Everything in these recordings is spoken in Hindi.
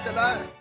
चला है।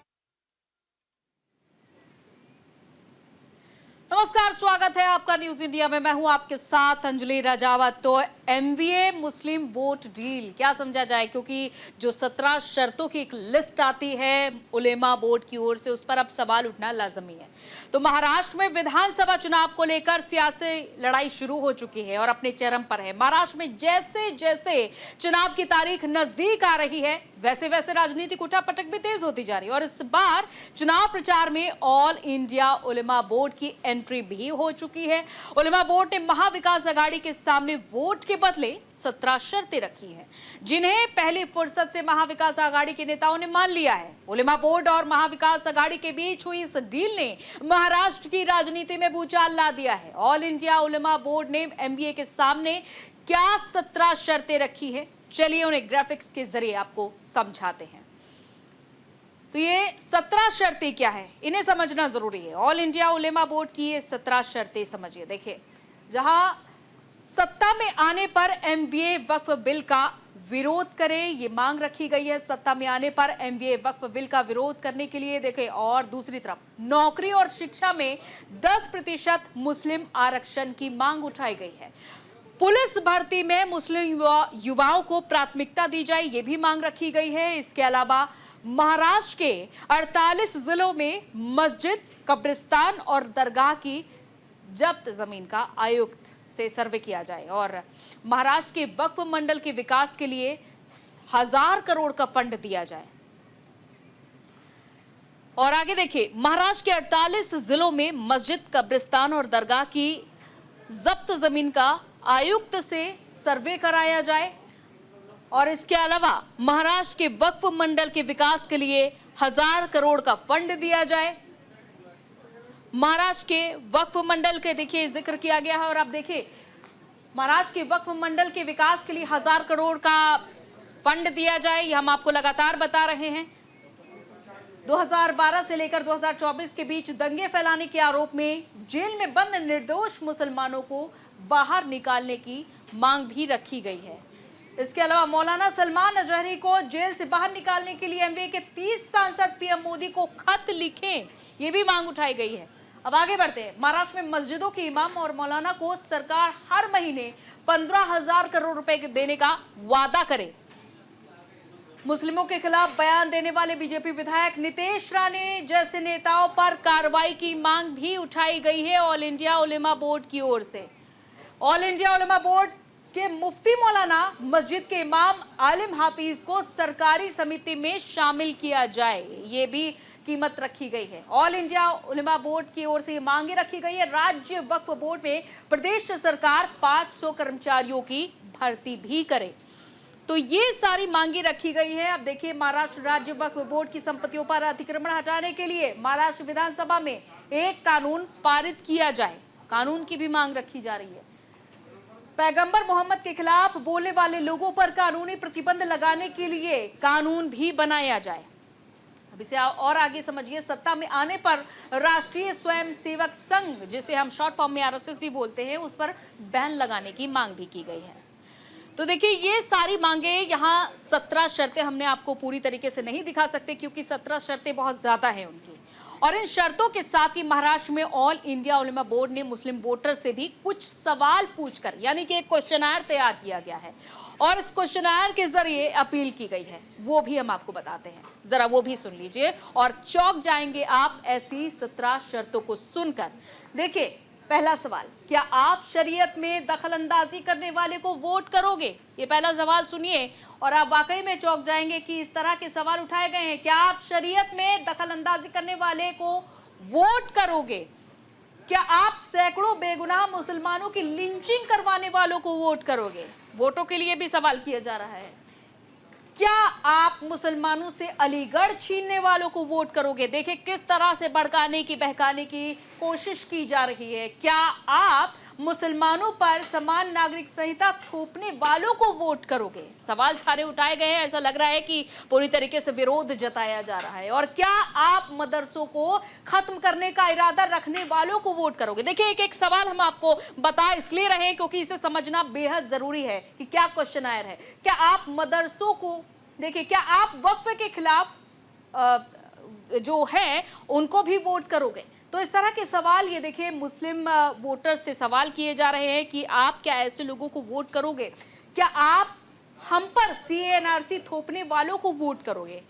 नमस्कार, स्वागत है आपका न्यूज इंडिया में। मैं हूं आपके साथ अंजलि राजावत। तो एमबीए मुस्लिम वोट डील क्या समझा जाए, क्योंकि जो 17 शर्तों की एक लिस्ट आती है उलेमा बोर्ड की ओर से, उस पर अब सवाल उठना लाजमी है। तो महाराष्ट्र में विधानसभा चुनाव को लेकर सियासी लड़ाई शुरू हो चुकी है और अपने चरम पर है। महाराष्ट्र में जैसे जैसे चुनाव की तारीख नजदीक आ रही है, वैसे वैसे राजनीतिक उठापटक भी तेज होती जा रही है। और इस बार चुनाव प्रचार में ऑल इंडिया उलेमा बोर्ड की एंट्री भी हो चुकी है। उलेमा बोर्ड ने महाविकास आघाड़ी के सामने वोट के बदले 17 शर्तें रखी हैं, जिन्हें पहली फुर्सत से महाविकास आघाड़ी के नेताओं ने मान लिया है। उलेमा बोर्ड और महाविकास आघाड़ी के बीच हुई इस डील ने महाराष्ट्र की राजनीति में भूचाल ला दिया है। ऑल इंडिया उलेमा बोर्ड ने एमबीए के सामने क्या 17 शर्तें रखी है, चलिए उन्हें ग्राफिक्स के जरिए आपको समझाते हैं। तो ये 17 शर्तें क्या है, इन्हें समझना जरूरी है। ऑल इंडिया उलेमा बोर्ड की ये 17 शर्तें समझिए। देखिए, जहां सत्ता में आने पर एमबीए वक्फ बिल का विरोध करे, ये मांग रखी गई है। सत्ता में आने पर एमबीए वक्फ बिल का विरोध करने के लिए देखिए, और दूसरी तरफ नौकरी और शिक्षा में 10% मुस्लिम आरक्षण की मांग उठाई गई है। पुलिस भर्ती में मुस्लिम युवाओं को प्राथमिकता दी जाए, ये भी मांग रखी गई है। इसके अलावा महाराष्ट्र के 48 जिलों में मस्जिद, कब्रिस्तान और दरगाह की जब्त जमीन का आयुक्त से सर्वे किया जाए और महाराष्ट्र के वक्फ मंडल के विकास के लिए 1000 करोड़ का फंड दिया जाए। और आगे देखिए, महाराष्ट्र के 48 जिलों में मस्जिद, कब्रिस्तान और दरगाह की जब्त जमीन का आयुक्त से सर्वे कराया जाए। और इसके अलावा महाराष्ट्र के वक्फ मंडल के विकास के लिए 1000 करोड़ का फंड दिया जाए। महाराष्ट्र के वक्फ मंडल के देखिए जिक्र किया गया है और आप देखिए, महाराष्ट्र के वक्फ मंडल के विकास के लिए 1000 करोड़ का फंड दिया जाए। ये हम आपको लगातार बता रहे हैं। 2012 से लेकर 2024 के बीच दंगे फैलाने के आरोप में जेल में बंद निर्दोष मुसलमानों को बाहर निकालने की मांग भी रखी गई है। इसके अलावा मौलाना सलमान अजहरी को जेल से बाहर निकालने के लिए एमबीए के 30 सांसद पीएम मोदी को खत लिखें, ये भी मांग उठाई गई है। अब आगे बढ़ते हैं। महाराष्ट्र में मस्जिदों के इमाम और मौलाना को सरकार हर महीने 15,000 करोड़ रुपए देने का वादा करे। मुस्लिमों के खिलाफ बयान देने वाले बीजेपी विधायक नितेश राणे जैसे नेताओं पर कार्रवाई की मांग भी उठाई गई है ऑल इंडिया उलेमा बोर्ड की ओर से। ऑल इंडिया उलेमा बोर्ड के मुफ्ती मौलाना, मस्जिद के इमाम, आलिम हाफिज को सरकारी समिति में शामिल किया जाए, ये भी कीमत रखी गई है। ऑल इंडिया उलेमा बोर्ड की ओर से मांगे रखी गई है। राज्य वक्फ बोर्ड में प्रदेश सरकार 500 कर्मचारियों की भर्ती भी करे। तो ये सारी मांगे रखी गई है। अब देखिए, महाराष्ट्र राज्य वक्फ बोर्ड की संपत्तियों पर अतिक्रमण हटाने के लिए महाराष्ट्र विधानसभा में एक कानून पारित किया जाए, कानून की भी मांग रखी जा रही है। पैगंबर मोहम्मद के खिलाफ बोलने वाले लोगों पर कानूनी प्रतिबंध लगाने के लिए कानून भी बनाया जाए। अब इसे और आगे समझिए। सत्ता में आने पर राष्ट्रीय स्वयंसेवक संघ, जिसे हम शॉर्ट फॉर्म में आरएसएस भी बोलते हैं, उस पर बैन लगाने की मांग भी की गई है। तो देखिए, ये सारी मांगे, यहाँ 17 शर्तें हमने आपको पूरी तरीके से नहीं दिखा सकते क्योंकि 17 शर्तें बहुत ज्यादा हैं उनकी। और इन शर्तों के साथ ही महाराष्ट्र में ऑल इंडिया उलेमा बोर्ड ने मुस्लिम वोटर से भी कुछ सवाल पूछकर, यानी कि एक क्वेश्चनर तैयार किया गया है और इस क्वेश्चनर के जरिए अपील की गई है, वो भी हम आपको बताते हैं, जरा वो भी सुन लीजिए और चौंक जाएंगे आप ऐसी 17 शर्तों को सुनकर। देखिए, पहला सवाल, क्या आप शरीयत में दखल अंदाजी करने वाले को वोट करोगे? ये पहला सवाल सुनिए और आप वाकई में चौंक जाएंगे कि इस तरह के सवाल उठाए गए हैं। क्या आप शरीयत में दखल अंदाजी करने वाले को वोट करोगे? क्या आप सैकड़ों बेगुनाह मुसलमानों की लिंचिंग करवाने वालों को वोट करोगे? वोटों के लिए भी सवाल किया जा रहा है। क्या आप मुसलमानों से अलीगढ़ छीनने वालों को वोट करोगे? देखिए किस तरह से भड़काने की, बहकाने की कोशिश की जा रही है। क्या आप मुसलमानों पर समान नागरिक संहिता थोपने वालों को वोट करोगे? सवाल सारे उठाए गए हैं। ऐसा लग रहा है कि पूरी तरीके से विरोध जताया जा रहा है। और क्या आप मदरसों को खत्म करने का इरादा रखने वालों को वोट करोगे? देखिए, एक एक सवाल हम आपको बता इसलिए रहे क्योंकि इसे समझना बेहद जरूरी है कि क्या क्वेश्चन आयर है। क्या आप मदरसों को, देखिए, क्या आप वक्फ के खिलाफ जो है उनको भी वोट करोगे? तो इस तरह के सवाल ये देखिए मुस्लिम वोटर्स से सवाल किए जा रहे हैं कि आप क्या ऐसे लोगों को वोट करोगे? क्या आप हम पर CA/NRC थोपने वालों को वोट करोगे?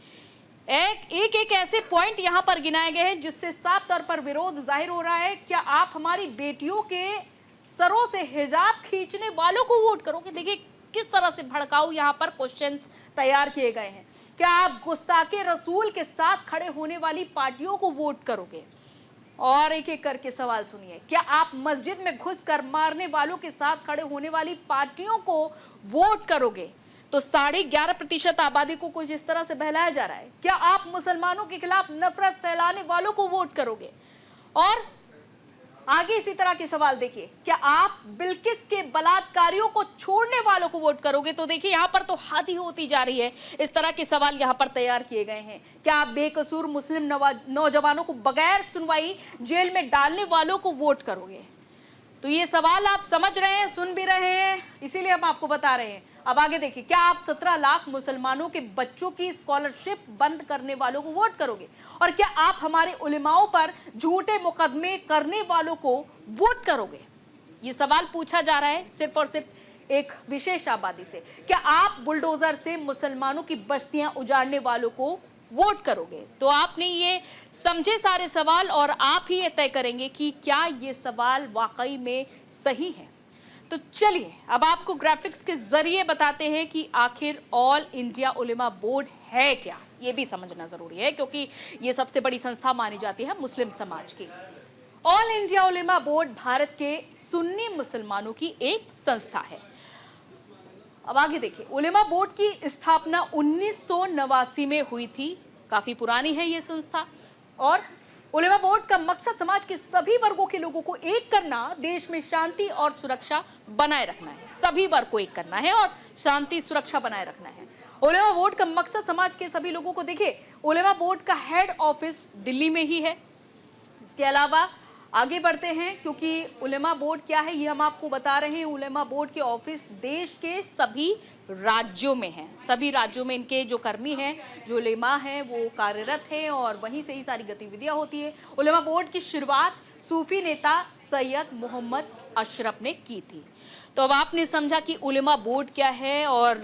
एक ऐसे पॉइंट यहां पर गिनाए गए हैं जिससे साफ तौर पर विरोध जाहिर हो रहा है। क्या आप हमारी बेटियों के सरों से हिजाब खींचने वालों को वोट करोगे? देखिए किस तरह से भड़काऊ यहां पर क्वेश्चंस तैयार किए गए हैं। क्या आप गुस्ताखे रसूल के साथ खड़े होने वाली पार्टियों को वोट करोगे? और एक एक करके सवाल सुनिए। क्या आप मस्जिद में घुसकर मारने वालों के साथ खड़े होने वाली पार्टियों को वोट करोगे? तो 11.5% आबादी को कुछ इस तरह से बहलाया जा रहा है। क्या आप मुसलमानों के खिलाफ नफरत फैलाने वालों को वोट करोगे? और आगे इसी तरह के सवाल देखिए। क्या आप बिल्किस के बलात्कारियों को छोड़ने वालों को वोट करोगे? तो देखिए यहां पर तो हद ही होती जा रही है। इस तरह के सवाल यहां पर तैयार किए गए हैं। क्या आप बेकसूर मुस्लिम नौजवानों को बगैर सुनवाई जेल में डालने वालों को वोट करोगे? तो ये सवाल आप समझ रहे हैं, सुन भी रहे हैं, इसीलिए हम आपको बता रहे हैं। अब आगे देखिए। क्या आप 17 लाख मुसलमानों के बच्चों की स्कॉलरशिप बंद करने वालों को वोट करोगे? और क्या आप हमारे उलेमाओं पर झूठे मुकदमे करने वालों को वोट करोगे? ये सवाल पूछा जा रहा है सिर्फ और सिर्फ एक विशेष आबादी से। क्या आप बुलडोजर से मुसलमानों की बस्तियां उजाड़ने वालों को वोट करोगे? तो आपने ये समझे सारे सवाल और आप ही ये तय करेंगे कि क्या ये सवाल वाकई में सही है। तो चलिए अब आपको ग्राफिक्स के जरिए बताते हैं कि आखिर ऑल इंडिया उलेमा बोर्ड है क्या। ये भी समझना जरूरी है क्योंकि ये सबसे बड़ी संस्था मानी जाती है मुस्लिम समाज की। ऑल इंडिया उलेमा बोर्ड भारत के सुन्नी मुसलमानों की एक संस्था है। अब आगे देखिए। उलेमा बोर्ड की स्थापना 1989 में हुई थी। काफी पुरानी है ये संस्था। और उलेमा बोर्ड का मकसद समाज के सभी वर्गों के लोगों को एक करना, देश में शांति और सुरक्षा बनाए रखना है। सभी वर्ग को एक करना है और शांति सुरक्षा बनाए रखना है। उलेमा बोर्ड का मकसद समाज के सभी लोगों को, देखिए उलेमा बोर्ड का हेड ऑफिस दिल्ली में ही है। इसके अलावा आगे बढ़ते हैं क्योंकि उलेमा बोर्ड क्या है ये हम आपको बता रहे हैं। उलेमा बोर्ड के ऑफिस देश के सभी राज्यों में हैं। सभी राज्यों में इनके जो कर्मी हैं, जो उलेमा हैं, वो कार्यरत हैं और वहीं से ही सारी गतिविधियां होती है। उलेमा बोर्ड की शुरुआत सूफी नेता सैयद मोहम्मद अशरफ ने की थी। तो अब आपने समझा कि उलेमा बोर्ड क्या है और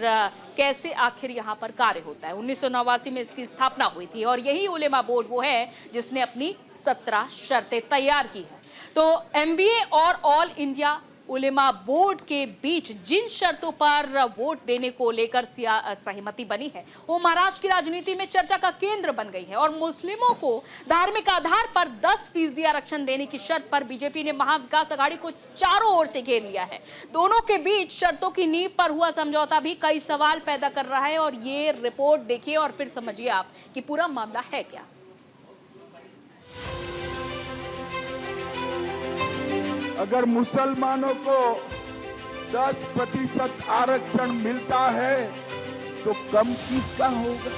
कैसे आखिर यहाँ पर कार्य होता है। 1989 में इसकी स्थापना हुई थी और यही उलेमा बोर्ड वो है जिसने अपनी 17 शर्तें तैयार की है। तो MBA और ऑल इंडिया उलेमा बोर्ड के बीच जिन शर्तों पर वोट देने को लेकर सहमति बनी है वो महाराष्ट्र की राजनीति में चर्चा का केंद्र बन गई है। और मुस्लिमों को धार्मिक आधार पर 10% आरक्षण देने की शर्त पर बीजेपी ने महाविकास आघाड़ी को चारों ओर से घेर लिया है। दोनों के बीच शर्तों की नींव पर हुआ समझौता भी कई सवाल पैदा कर रहा है। और ये रिपोर्ट देखिए और फिर समझिए आप कि पूरा मामला है क्या। अगर मुसलमानों को 10% आरक्षण मिलता है तो कम किसका होगा?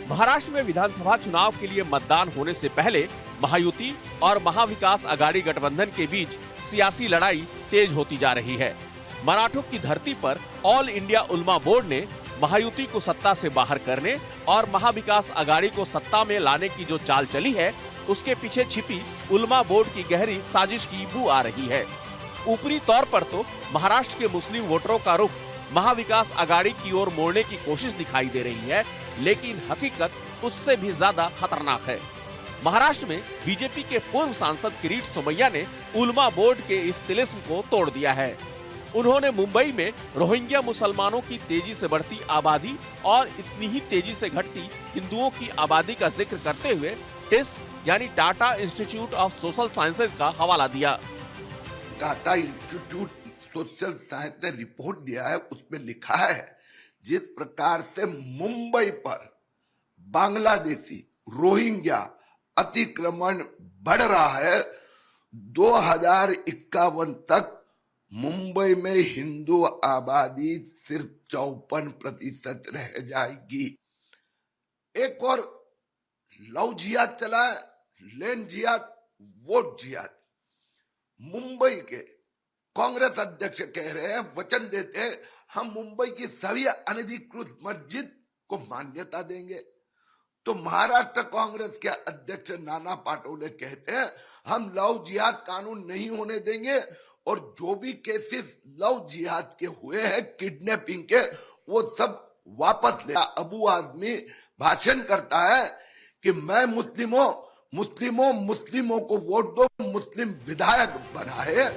महाराष्ट्र में विधानसभा चुनाव के लिए मतदान होने से पहले महायुति और महाविकास आघाड़ी गठबंधन के बीच सियासी लड़ाई तेज होती जा रही है। मराठों की धरती पर ऑल इंडिया उलमा बोर्ड ने महायुति को सत्ता से बाहर करने और महाविकास आघाड़ी को सत्ता में लाने की जो चाल चली है उसके पीछे छिपी उलमा बोर्ड की गहरी साजिश की बू आ रही है। ऊपरी तौर पर तो महाराष्ट्र के मुस्लिम वोटरों का रुख महाविकास आघाड़ी की ओर मोड़ने की कोशिश दिखाई दे रही है, लेकिन हकीकत उससे भी ज्यादा खतरनाक है। महाराष्ट्र में बीजेपी के पूर्व सांसद किरीट सोमैया ने उलमा बोर्ड के इस तिलिस्म को तोड़ दिया है। उन्होंने मुंबई में रोहिंग्या मुसलमानों की तेजी से बढ़ती आबादी और इतनी ही तेजी से घटती हिंदुओं की आबादी का जिक्र करते हुए टिस यानी Tata institute of social sciences का हवाला दिया। टाटा इंस्टीट्यूट सोशल साइंस ने रिपोर्ट दिया है, उसमें लिखा है जिस प्रकार से मुंबई पर बांग्लादेशी रोहिंग्या अतिक्रमण बढ़ रहा है, 2051 तक मुंबई में हिंदू आबादी सिर्फ 54% रह जाएगी। एक और लव जिहाद चला है, लैंड जिहाद, वोट जिहाद। मुंबई के कांग्रेस अध्यक्ष कह रहे हैं, वचन देते हैं हम मुंबई की सभी अनधिकृत मस्जिद को मान्यता देंगे। तो महाराष्ट्र कांग्रेस के अध्यक्ष नाना पाटोले कहते हैं हम लव जिहाद कानून नहीं होने देंगे और जो भी केसेस लव जिहाद के हुए हैं किडनैपिंग के वो सब वापस ले। अबू आजमी भाषण करता है कि मैं मुस्लिमों को वोट दो, मुस्लिम विधायक बनाए।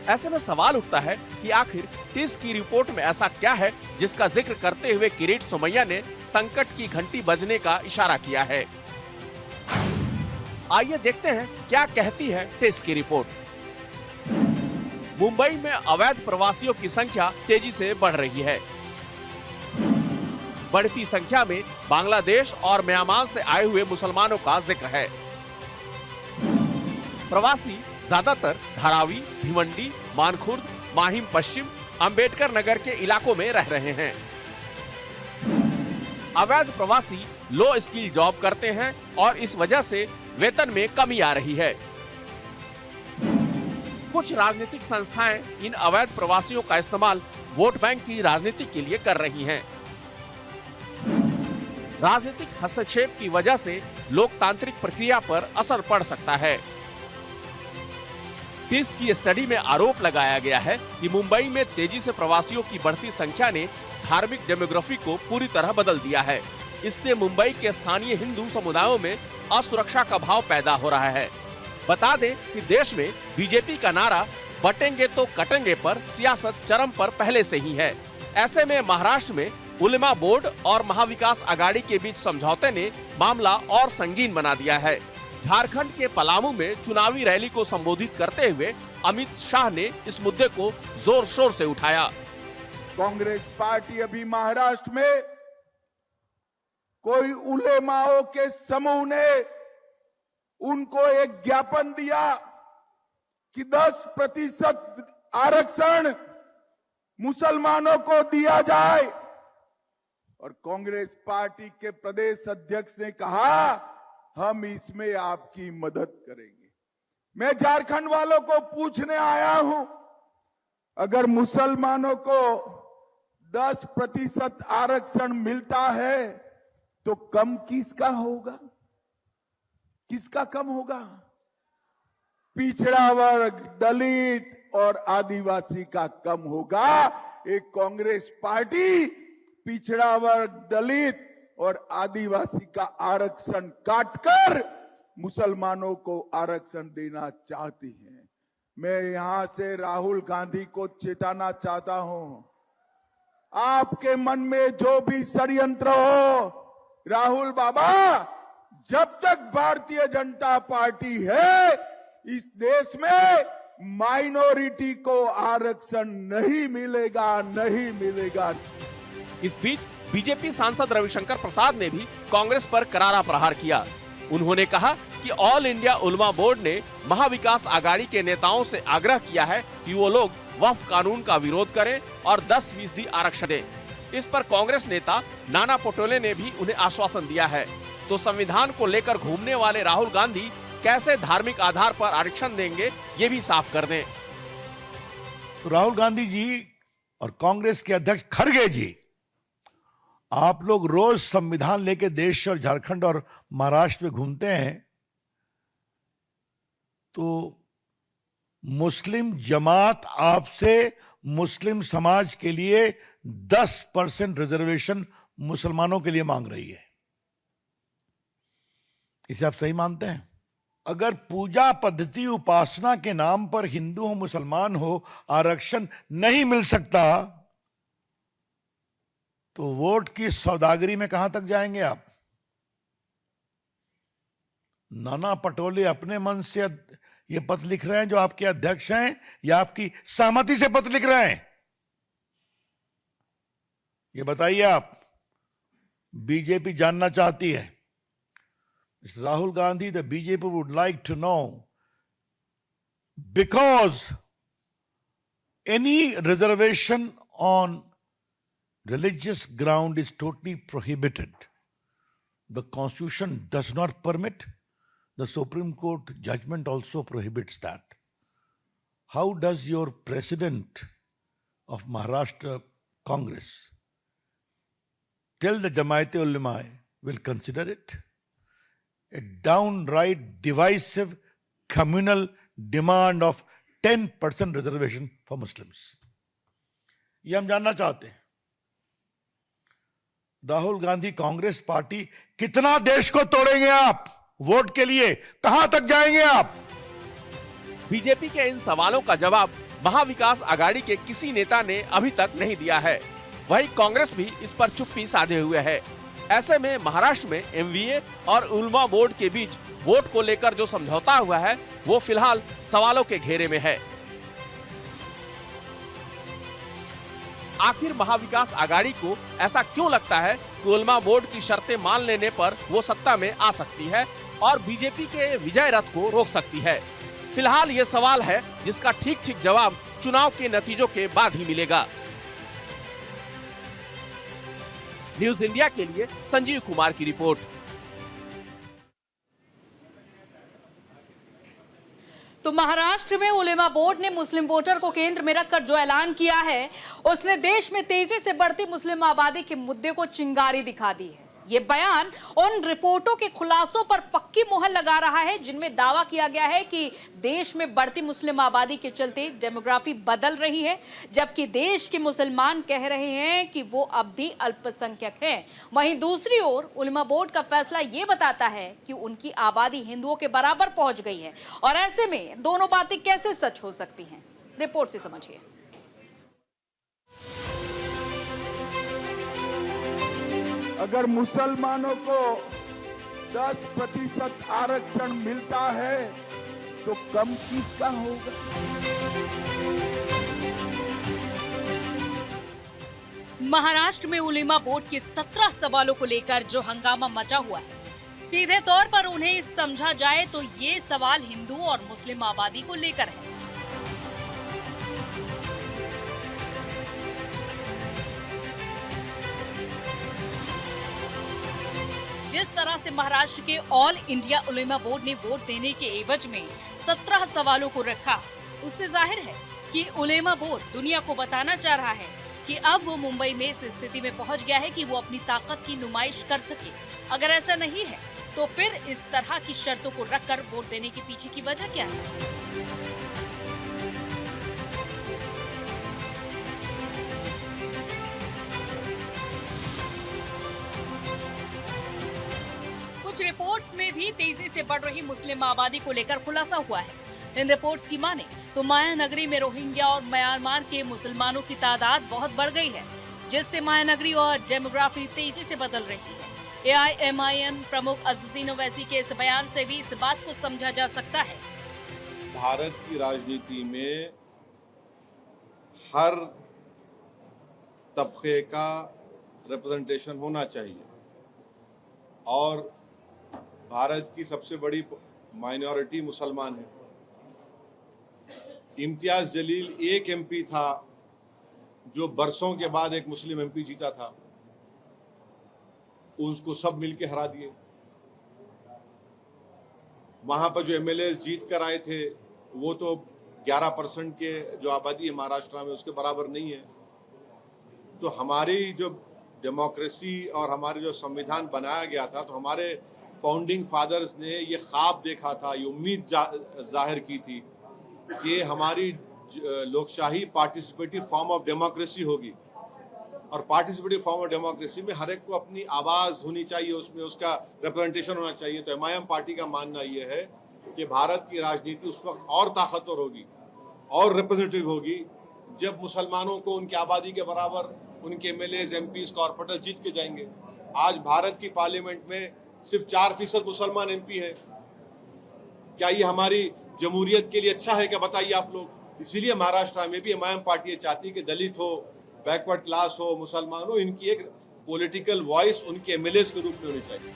ऐसे में सवाल उठता है कि आखिर टिस की रिपोर्ट में ऐसा क्या है जिसका जिक्र करते हुए किरीट सोमैया ने संकट की घंटी बजने का इशारा किया है। आइए देखते हैं क्या कहती है टिस की रिपोर्ट। मुंबई में अवैध प्रवासियों की संख्या तेजी से बढ़ रही है। बढ़ती संख्या में बांग्लादेश और म्यांमार से आए हुए मुसलमानों का जिक्र है। प्रवासी ज्यादातर धारावी, भिवंडी, मानखुर्द, माहिम पश्चिम, अंबेडकर नगर के इलाकों में रह रहे हैं। अवैध प्रवासी लो स्किल जॉब करते हैं और इस वजह से वेतन में कमी आ रही है। कुछ राजनीतिक संस्थाएं इन अवैध प्रवासियों का इस्तेमाल वोट बैंक की राजनीति के लिए कर रही हैं। राजनीतिक हस्तक्षेप की वजह से लोकतांत्रिक प्रक्रिया पर असर पड़ सकता है। टिस की स्टडी में आरोप लगाया गया है कि मुंबई में तेजी से प्रवासियों की बढ़ती संख्या ने धार्मिक डेमोग्राफी को पूरी तरह बदल दिया है। इससे मुंबई के स्थानीय हिंदू समुदायों में असुरक्षा का भाव पैदा हो रहा है। बता दें कि देश में बीजेपी का नारा बटेंगे तो कटेंगे पर सियासत चरम पर पहले से ही है। ऐसे में महाराष्ट्र में उलेमा बोर्ड और महाविकास आघाड़ी के बीच समझौते ने मामला और संगीन बना दिया है। झारखंड के पलामू में चुनावी रैली को संबोधित करते हुए अमित शाह ने इस मुद्दे को जोर शोर से उठाया। कांग्रेस पार्टी अभी महाराष्ट्र में कोई उलेमाओं के समूह ने उनको एक ज्ञापन दिया कि 10% आरक्षण मुसलमानों को दिया जाए और कांग्रेस पार्टी के प्रदेश अध्यक्ष ने कहा हम इसमें आपकी मदद करेंगे। मैं झारखंड वालों को पूछने आया हूं, अगर मुसलमानों को 10% आरक्षण मिलता है तो कम किसका होगा? किसका कम होगा? पिछड़ा वर्ग, दलित और आदिवासी का कम होगा। एक कांग्रेस पार्टी पिछड़ा वर्ग, दलित और आदिवासी का आरक्षण काटकर मुसलमानों को आरक्षण देना चाहती है। मैं यहां से राहुल गांधी को चेताना चाहता हूं, आपके मन में जो भी षड्यंत्र हो, राहुल बाबा, जब तक भारतीय जनता पार्टी है इस देश में माइनॉरिटी को आरक्षण नहीं मिलेगा, नहीं मिलेगा। इस बीच बीजेपी सांसद रविशंकर प्रसाद ने भी कांग्रेस पर करारा प्रहार किया। उन्होंने कहा कि ऑल इंडिया उलमा बोर्ड ने महाविकास आघाड़ी के नेताओं से आग्रह किया है कि वो लोग वक्फ कानून का विरोध करें और 10% आरक्षण दें। इस पर कांग्रेस नेता नाना पटोले ने भी उन्हें आश्वासन दिया है। तो संविधान को लेकर घूमने वाले राहुल गांधी कैसे धार्मिक आधार पर आरक्षण देंगे, ये भी साफ कर दें। तो राहुल गांधी जी और कांग्रेस के अध्यक्ष खड़गे जी, आप लोग रोज संविधान लेके देश और झारखंड और महाराष्ट्र में घूमते हैं, तो मुस्लिम जमात आपसे मुस्लिम समाज के लिए 10% रिजर्वेशन मुसलमानों के लिए मांग रही है। इसे आप सही मानते हैं? अगर पूजा पद्धति उपासना के नाम पर हिंदू हो मुसलमान हो आरक्षण नहीं मिल सकता तो वोट की सौदागरी में कहां तक जाएंगे आप? नाना पटोले अपने मन से ये पत्र लिख रहे हैं जो आपके अध्यक्ष हैं, या आपकी सहमति से पत्र लिख रहे हैं? ये बताइए आप। बीजेपी जानना चाहती है। Rahul Gandhi, the BJP would like to know, because any reservation on religious ground is totally prohibited. The Constitution does not permit. The Supreme Court judgment also prohibits that. How does your president of Maharashtra Congress till the Jamaat-e-Ulama will consider it a downright divisive communal demand of 10% reservation for Muslims. ये हम जानना चाहते हैं, राहुल गांधी कांग्रेस पार्टी कितना देश को तोड़ेंगे आप वोट के लिए, कहां तक जाएंगे आप? बीजेपी के इन सवालों का जवाब महाविकास आघाड़ी के किसी नेता ने अभी तक नहीं दिया है। वहीं कांग्रेस भी इस पर चुप्पी साधे हुए है। ऐसे में महाराष्ट्र में एमवीए और उलमा बोर्ड के बीच वोट को लेकर जो समझौता हुआ है वो फिलहाल सवालों के घेरे में है। आखिर महाविकास आघाड़ी को ऐसा क्यों लगता है कि उलमा बोर्ड की शर्तें मान लेने पर वो सत्ता में आ सकती है और बीजेपी के विजय रथ को रोक सकती है? फिलहाल ये सवाल है जिसका ठीक जवाब चुनाव के नतीजों के बाद ही मिलेगा। न्यूज इंडिया के लिए संजीव कुमार की रिपोर्ट। तो महाराष्ट्र में उलेमा बोर्ड ने मुस्लिम वोटर को केंद्र में रखकर जो ऐलान किया है, उसने देश में तेजी से बढ़ती मुस्लिम आबादी के मुद्दे को चिंगारी दिखा दी है। ये बयान उन रिपोर्टों के खुलासों पर पक्की मुहर लगा रहा है जिनमें दावा किया गया है कि देश में बढ़ती मुस्लिम आबादी के चलते डेमोग्राफी बदल रही है, जबकि देश के मुसलमान कह रहे हैं कि वो अब भी अल्पसंख्यक हैं। वहीं दूसरी ओर उलमा बोर्ड का फैसला ये बताता है कि उनकी आबादी हिंदुओं के बराबर पहुंच गई है, और ऐसे में दोनों बातें कैसे सच हो सकती हैं, रिपोर्ट से समझिए। अगर मुसलमानों को 10% आरक्षण मिलता है तो कम किसका होगा? महाराष्ट्र में उलेमा बोर्ड के 17 सवालों को लेकर जो हंगामा मचा हुआ है, सीधे तौर पर उन्हें समझा जाए तो ये सवाल हिंदू और मुस्लिम आबादी को लेकर है। जिस तरह से महाराष्ट्र के ऑल इंडिया उलेमा बोर्ड ने वोट देने के एवज में 17 सवालों को रखा, उससे जाहिर है कि उलेमा बोर्ड दुनिया को बताना चाह रहा है कि अब वो मुंबई में इस स्थिति में पहुंच गया है कि वो अपनी ताकत की नुमाइश कर सके। अगर ऐसा नहीं है तो फिर इस तरह की शर्तों को रखकर वोट देने के पीछे की वजह क्या है? कुछ रिपोर्ट्स में भी तेजी से बढ़ रही मुस्लिम आबादी को लेकर खुलासा हुआ है। इन रिपोर्ट्स की माने तो मायानगरी में रोहिंग्या और म्यांमार के मुसलमानों की तादाद बहुत बढ़ गई है, जिससे मायानगरी और डेमोग्राफी तेजी से बदल रही है। AIMIM प्रमुख अज़दुद्दीन ओवैसी के इस बयान से भी इस बात को समझा जा सकता है। भारत की राजनीति में हर तबके का रिप्रेजेंटेशन होना चाहिए, और भारत की सबसे बड़ी माइनॉरिटी मुसलमान है। इम्तियाज जलील एक MP था जो बरसों के बाद एक मुस्लिम MP जीता था, उसको सब मिलके हरा दिए। वहां पर जो MLAs जीत कर आए थे वो तो 11% के जो आबादी है महाराष्ट्र में उसके बराबर नहीं है। तो हमारी जो डेमोक्रेसी और हमारे जो संविधान बनाया गया था, तो हमारे फाउंडिंग फादर्स ने ये ख्वाब देखा था, ये उम्मीद जाहिर की थी कि हमारी लोकशाही पार्टिसिपेटिव फॉर्म ऑफ डेमोक्रेसी होगी, और पार्टिसिपेटिव फॉर्म ऑफ डेमोक्रेसी में हर एक को अपनी आवाज होनी चाहिए, उसमें उसका रिप्रेजेंटेशन होना चाहिए। तो MIM पार्टी का मानना ये है कि भारत की राजनीति उस वक्त और ताकतवर होगी और रिप्रेजेंटेटिव होगी जब मुसलमानों को उनकी आबादी के बराबर उनके MLAs, MPs, कॉर्पोरेटर्स जीत के जाएंगे। आज भारत की पार्लियामेंट में सिर्फ 4% मुसलमान MP हैं। क्या ये हमारी जमहूरियत के लिए अच्छा है? क्या बताइए आप लोग। इसीलिए महाराष्ट्र में भी MIM पार्टी ये चाहती है कि दलित हो, बैकवर्ड क्लास हो, मुसलमान हो, इनकी एक पॉलिटिकल वॉइस उनके MLAs के रूप में होनी चाहिए।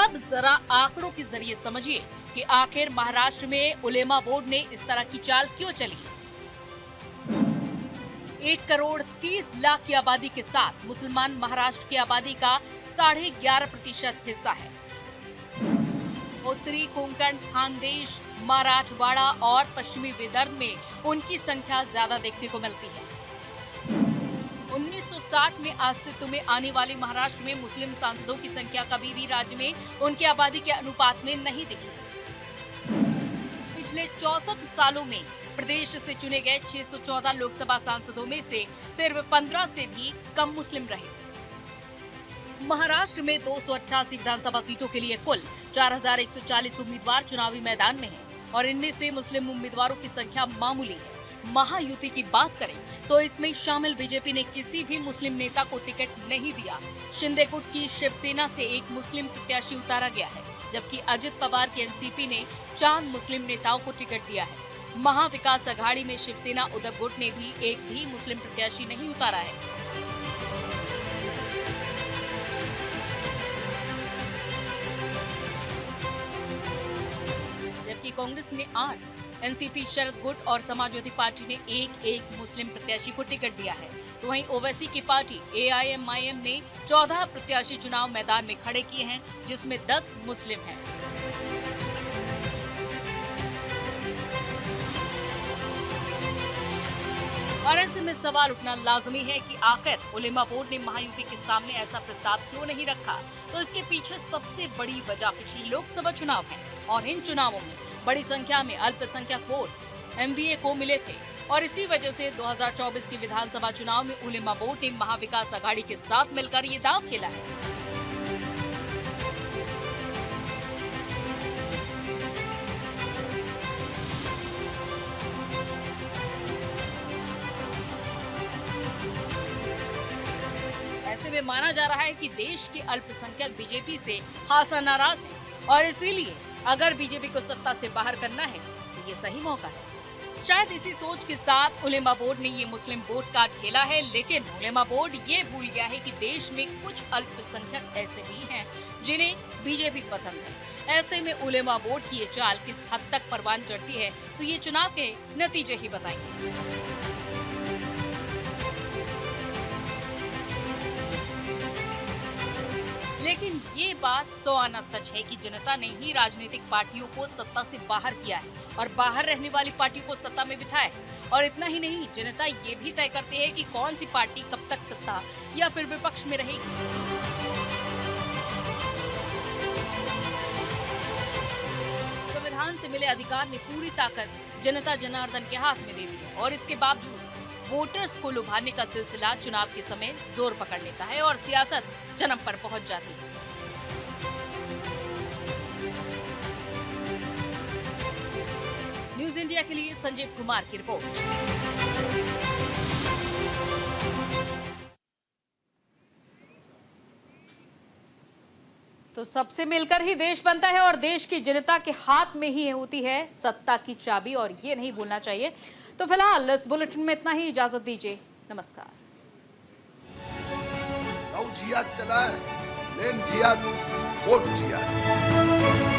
अब जरा आंकड़ों के जरिए समझिए कि आखिर महाराष्ट्र में उलेमा बोर्ड ने इस तरह की चाल क्यों चली। 1,30,00,000 की आबादी के साथ मुसलमान महाराष्ट्र की आबादी का 11.5% हिस्सा है। उत्तरी कोंकण, खानदेश, मराठवाड़ा और पश्चिमी विदर्भ में उनकी संख्या ज्यादा देखने को मिलती है। 1960 में अस्तित्व में आने वाले महाराष्ट्र में मुस्लिम सांसदों की संख्या कभी भी राज्य में उनकी आबादी के अनुपात में नहीं दिखी। पिछले 64 सालों में प्रदेश से चुने गए 614 लोकसभा सांसदों में से सिर्फ 15 से भी कम मुस्लिम रहे। महाराष्ट्र में 288 विधानसभा सीटों के लिए कुल 4140 उम्मीदवार चुनावी मैदान में हैं और इनमें से मुस्लिम उम्मीदवारों की संख्या मामूली है। महायुति की बात करें तो इसमें शामिल बीजेपी ने किसी भी मुस्लिम नेता को टिकट नहीं दिया। शिंदे गुट की शिवसेना से एक मुस्लिम प्रत्याशी उतारा गया है, जबकि अजित पवार की एनसीपी ने 4 मुस्लिम नेताओं को टिकट दिया है। महाविकास अघाड़ी में शिवसेना उद्धव गुट ने भी एक भी मुस्लिम प्रत्याशी नहीं उतारा है। जबकि कांग्रेस ने 8, एनसीपी, शरद गुट और समाजवादी पार्टी ने एक मुस्लिम प्रत्याशी को टिकट दिया है। तो वहीं ओवैसी की पार्टी एआईएमआईएम ने 14 प्रत्याशी चुनाव मैदान में खड़े किए हैं, जिसमें 10 मुस्लिम हैं। और ऐसे में सवाल उठना लाजमी है कि आखिर उलेमा बोर्ड ने महायुति के सामने ऐसा प्रस्ताव क्यों नहीं रखा। तो इसके पीछे सबसे बड़ी वजह पिछले लोकसभा चुनाव है और इन चुनावों में बड़ी संख्या में अल्पसंख्यक वोट एमवीए को मिले थे और इसी वजह से 2024 के विधानसभा चुनाव में उलेमा बोर्ड ने महाविकास अघाड़ी के साथ मिलकर ये दांव खेला है। ऐसे में माना जा रहा है कि देश के अल्पसंख्यक बीजेपी से खासा नाराज है और इसीलिए अगर बीजेपी को सत्ता से बाहर करना है तो ये सही मौका है। शायद इसी सोच के साथ उलेमा बोर्ड ने ये मुस्लिम वोट कार्ड खेला है, लेकिन उलेमा बोर्ड ये भूल गया है कि देश में कुछ अल्पसंख्यक ऐसे भी हैं जिन्हें बीजेपी पसंद है। ऐसे में उलेमा बोर्ड की ये चाल किस हद तक परवान चढ़ती है तो ये चुनाव के नतीजे ही बताएंगे। लेकिन ये बात 100 आना सच है कि जनता ने ही राजनीतिक पार्टियों को सत्ता से बाहर किया है और बाहर रहने वाली पार्टियों को सत्ता में बिठाया है। और इतना ही नहीं, जनता ये भी तय करती है कि कौन सी पार्टी कब तक सत्ता या फिर विपक्ष में रहेगी। संविधान से मिले अधिकार ने पूरी ताकत जनता जनार्दन के हाथ में दे दी है और इसके बावजूद वोटर्स को लुभाने का सिलसिला चुनाव के समय जोर पकड़ लेता है और सियासत जन्म पर पहुंच जाती है। न्यूज इंडिया के लिए संजीव कुमार की रिपोर्ट। तो सबसे मिलकर ही देश बनता है और देश की जनता के हाथ में ही होती है सत्ता की चाबी और ये नहीं भूलना चाहिए। तो फिलहाल इस बुलेटिन में इतना ही, इजाजत दीजिए, नमस्कार। जिहाद चला है, लेन जिहाद, कोर्ट जिहाद।